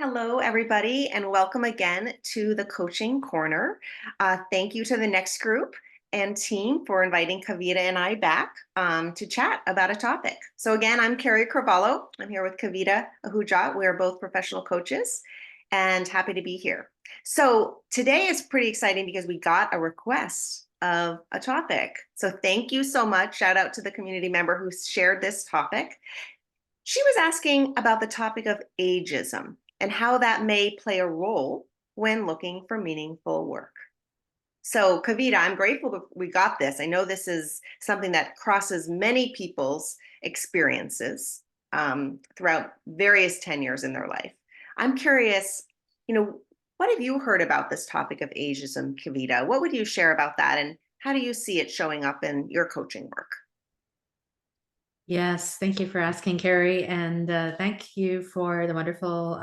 Hello, everybody, and welcome again to the Coaching Corner. Thank you to the next group and team for inviting Kavita and I back to chat about a topic. So, again, I'm Kari Carvalho. I'm here with Kavita Ahuja. We're both professional coaches and happy to be here. So, today is pretty exciting because we got a request of a topic. So, thank you so much. Shout out to the community member who shared this topic. She was asking about the topic of ageism and how that may play a role when looking for meaningful work. So, Kavita, I'm grateful that we got this. I know this is something that crosses many people's experiences throughout various tenures in their life. I'm curious, what have you heard about this topic of ageism, Kavita? What would you share about that, and how do you see it showing up in your coaching work? Yes, thank you for asking, Carrie, and thank you for the wonderful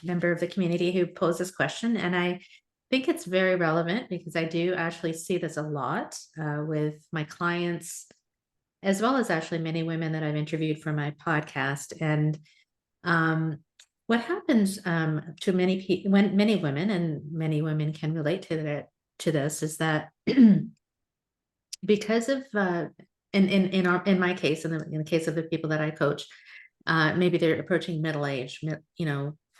member of the community who posed this question. And I think it's very relevant because I do actually see this a lot with my clients, as well as actually many women that I've interviewed for my podcast. And um, what happens to many people, when many women, and many women can relate to this, is that because of in my case, in the case of the people that I coach, maybe they're approaching middle age,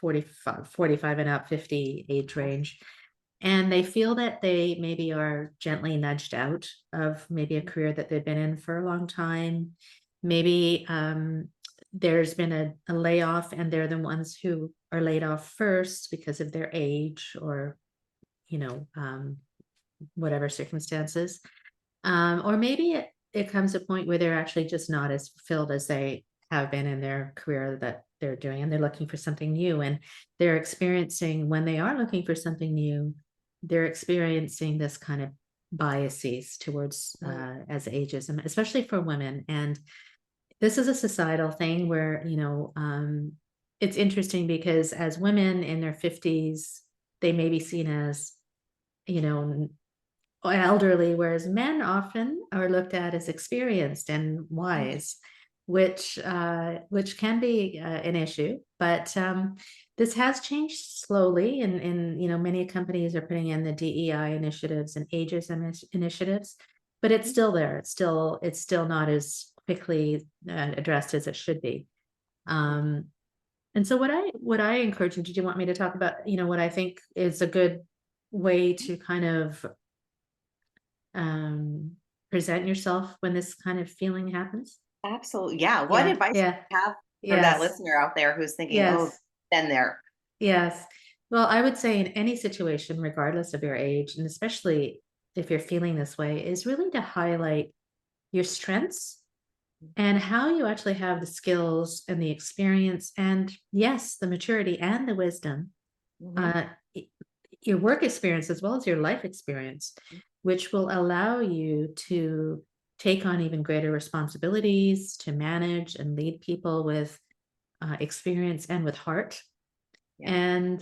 45 and up, 50 age range. And they feel that they maybe are gently nudged out of maybe a career that they've been in for a long time. Maybe there's been a layoff and they're the ones who are laid off first because of their age or, you know, um, whatever circumstances. Or maybe it comes a point where they're actually just not as fulfilled as they have been in their career that they're doing, and they're looking for something new. And they're experiencing, when they are looking for something new, they're experiencing this kind of biases towards as ageism, especially for women. And this is a societal thing where, it's interesting because as women in their 50s, they may be seen as, you know, elderly, whereas men often are looked at as experienced and wise, which can be an issue. But this has changed slowly, and many companies are putting in the DEI initiatives and ageism initiatives, but it's still there. It's still not as quickly addressed as it should be. Um, and so what I encourage you, did you want me to talk about, what I think is a good way to kind of um, present yourself when this kind of feeling happens? Absolutely. Yeah. What Yeah, advice yeah, do you have for that yes, listener out there who's thinking, oh, yes, been there? yes. Well, I would say in any situation, regardless of your age, and especially if you're feeling this way, is really to highlight your strengths and how you actually have the skills and the experience and, yes, the maturity and the wisdom, Mhm. uh, y- your work experience as well as your life experience, which will allow you to take on even greater responsibilities, to manage and lead people with experience and with heart. Yeah. And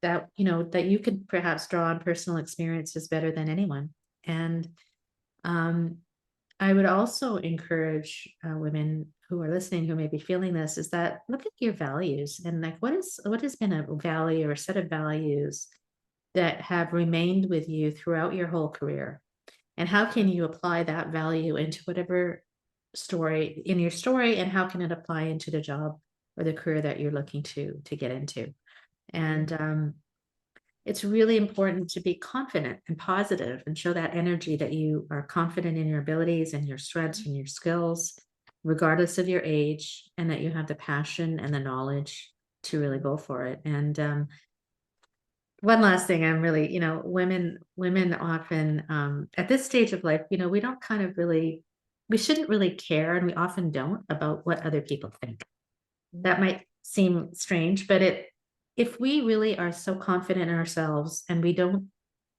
that that you could perhaps draw on personal experiences better than anyone. And um, I would also encourage women who are listening who may be feeling this is that look at your values and like what has been a value or a set of values that have remained with you throughout your whole career, and how can you apply that value into whatever story in your story, and how can it apply into the job or the career that you're looking to get into. Mhm. And it's really important to be confident and positive and show that energy that you are confident in your abilities and your strengths and your skills, regardless of your age, and that you have the passion and the knowledge to really go for it. And one last thing, I'm really, women often at this stage of life, we don't kind of really, we shouldn't really care, and we often don't, about what other people think. That Mhm. might seem strange, but if we really are so confident in ourselves and we don't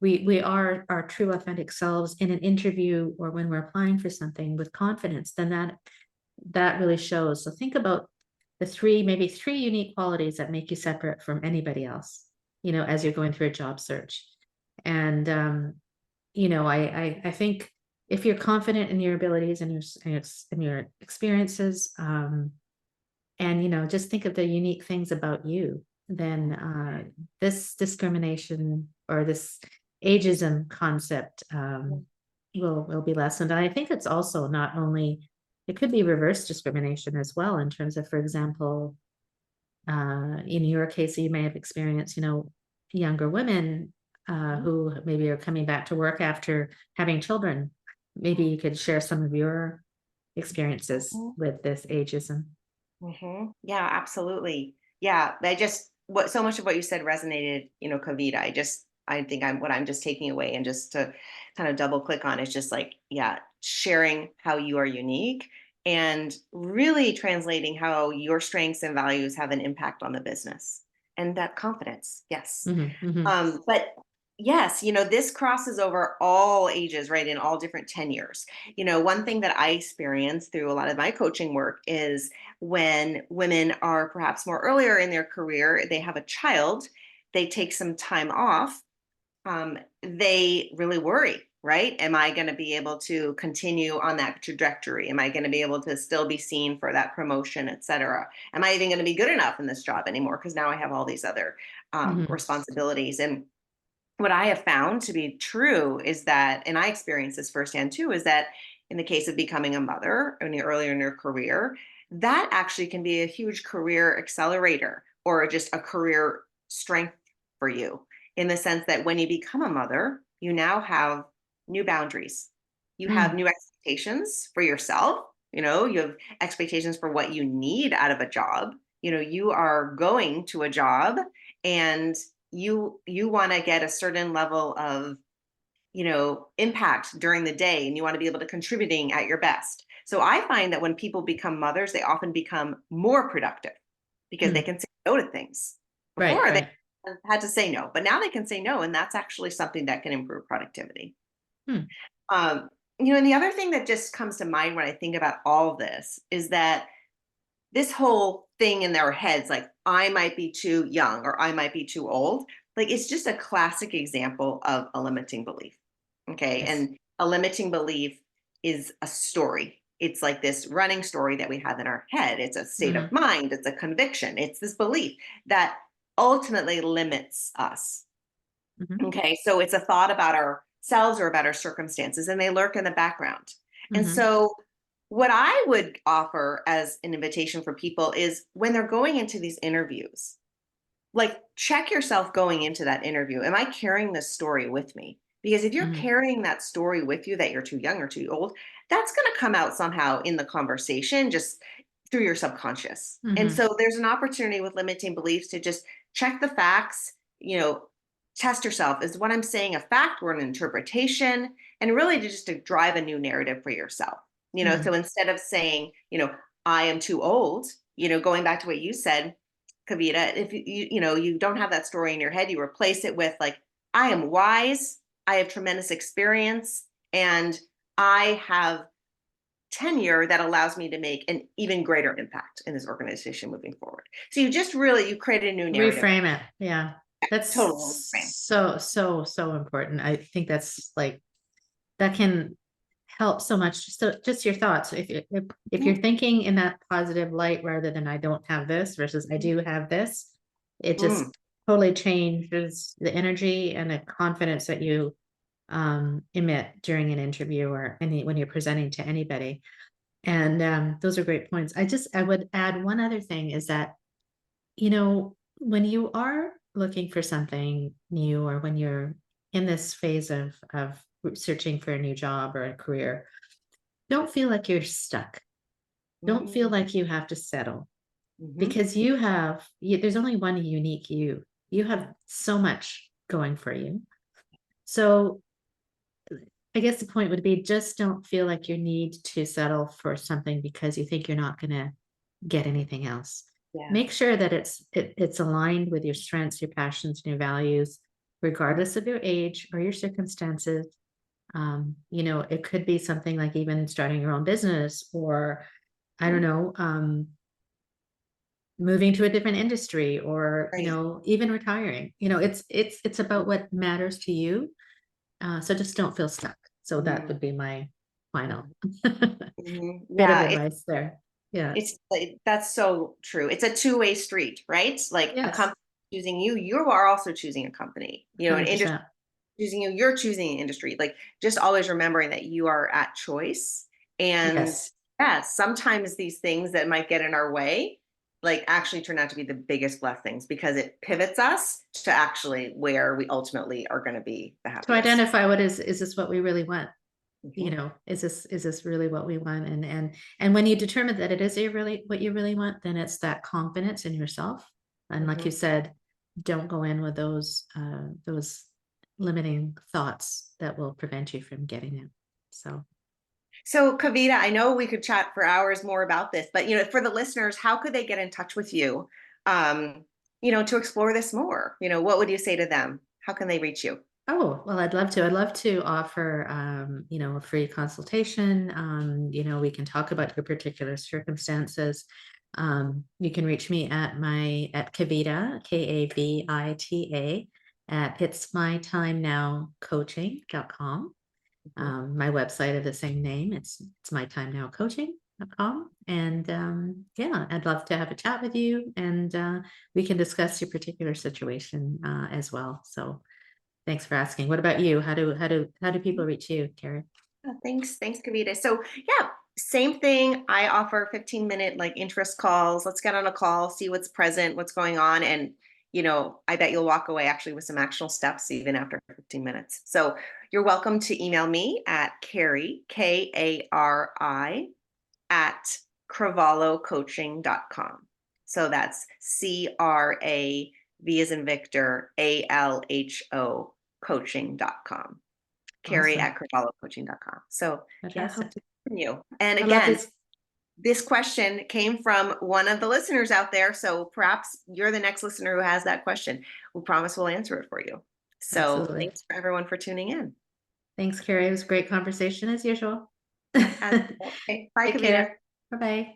we are our true authentic selves in an interview or when we're applying for something with confidence, then that really shows. So think about the maybe three unique qualities that make you separate from anybody else, as you're going through a job search. And I think if you're confident in your abilities and your experiences, and just think of the unique things about you. then this discrimination or this ageism concept will be lessened. And I think it's also not only, it could be reverse discrimination as well, in terms of, for example, in your case, you may have experienced, younger women who maybe are coming back to work after having children. Maybe you could share some of your experiences with this ageism. Yeah, absolutely. Yeah, what so much of what you said resonated, Kavita. I think what I'm just taking away and just to kind of double click on is just like, yeah, sharing how you are unique and really translating how your strengths and values have an impact on the business and that confidence. Yes. Hmm. Hmm. But yes, this crosses over all ages, right? In all different tenures. One thing that I experience through a lot of my coaching work is when women are perhaps more earlier in their career, they have a child, they take some time off, they really worry, right? Am I going to be able to continue on that trajectory? Am I going to be able to still be seen for that promotion, et cetera? Am I even going to be good enough in this job anymore? Because now I have all these other Hmm. responsibilities. And what I have found to be true is that, and I experienced this firsthand too, is that in the case of becoming a mother earlier in your career, that actually can be a huge career accelerator or just a career strength for you, in the sense that when you become a mother, you now have new boundaries. You have Mm. new expectations for yourself. You have expectations for what you need out of a job. You are going to a job and you want to get a certain level of impact during the day, and you want to be able to contributing at your best. So I find that when people become mothers, they often become more productive because they Mm. can say no to things. Right, Before they right. had to say no, but now they can say no, and that's actually something that can improve productivity. Hmm. um, and the other thing that just comes to mind when I think about all of this is that this whole thing in their heads, like I might be too young or I might be too old, like it's just a classic example of a limiting belief. Okay. Yes. And a limiting belief is a story. It's like this running story that we have in our head. It's a state of Hmm. mind, it's a conviction, it's this belief that ultimately limits us. Hmm. Okay, so it's a thought about ourselves or about our circumstances, and they lurk in the background. And Hmm. so, what I would offer as an invitation for people is when they're going into these interviews, like check yourself going into that interview. Am I carrying this story with me? Because if you're Hmm. carrying that story with you that you're too young or too old, that's going to come out somehow in the conversation, just through your subconscious. And Hmm. so there's an opportunity with limiting beliefs to just check the facts, test yourself. Is what I'm saying a fact or an interpretation? And really to drive a new narrative for yourself. So Hmm. instead of saying, I am too old, going back to what you said, Kavita, if you don't have that story in your head, you replace it with like, I am wise, I have tremendous experience, and I have tenure that allows me to make an even greater impact in this organization moving forward. So you create a new narrative. Reframe it. Yeah. Total That's frame. so important. I think that's like, that can help so much. So just your thoughts. If you're thinking in that positive light rather than I don't have this versus I do have this, it Mm, just totally changes the energy and the confidence that you emit during an interview or when you're presenting to anybody. And those are great points. I would add one other thing is that, when you are looking for something new or when you're in this phase of searching for a new job or a career, don't feel like you're stuck. Don't feel mm, like you have to settle mhm. because there's only one unique you. You have so much going for you. So I guess the point would be just don't feel like you need to settle for something because you think you're not going to get anything else. Yeah. Make sure that it's aligned with your strengths, your passions, and your values, regardless of your age or your circumstances. It could be something like even starting your own business or I don't know, moving to a different industry or, Right. even retiring. It's about what matters to you. So just don't feel stuck. So that Mm, would be my final mhm, mhm. bit of Yeah. advice there. Yeah. It's like, that's so true. It's a two-way street, right? Like a Yes. company choosing you, you are also choosing a company, you know, an industry 100%. choosing you, you're choosing an industry. Like just always remembering that you are at choice. And Yes. yeah, sometimes these things that might get in our way, like actually turn out to be the biggest blessings because it pivots us to actually where we ultimately are going to be the To happiest. identify what is this what we really want? You Mhm, know, is this really what we want? And when you determine that it is really what you really want, then it's that confidence in yourself. And like you mhm. said, don't go in with those limiting thoughts that will prevent you from getting it. So, So, Kavita, I know we could chat for hours more about this, but you know, for the listeners, how could they get in touch with you, um, you know, to explore this more? You know, what would you say to them? How can they reach you? oh, well, I'd love to. I'd love to offer, a free consultation. We can talk about your particular circumstances. You can reach me at Kavita, Kavita, at itsmytimenowcoaching.com. Mhm. My website of the same name. It's mytimenowcoaching.com. And yeah, I'd love to have a chat with you, and we can discuss your particular situation as well. So thanks for asking. What about you? How do people reach you, Carrie? Thanks, Kavita. So, yeah, same thing. I offer 15-minute like interest calls. Let's get on a call, see what's present, what's going on, and you know, I bet you'll walk away actually with some actionable steps even after 15 minutes. So, you're welcome to email me at Kari, Kari, at cravallocoaching.com. So that's CRAV as in Victor, ALHO coaching.com. Kari Awesome. at cravallocoaching.com. So yeah, hope Fantastic. to hear from you. And I love again, this. this question came from one of the listeners out there. So perhaps you're the next listener who has that question. We promise we'll answer it for you. So Absolutely. thanks for everyone for tuning in. Thanks, Carrie. It was a great conversation as usual. As, okay. Bye, Take Kavita. care. Bye-bye.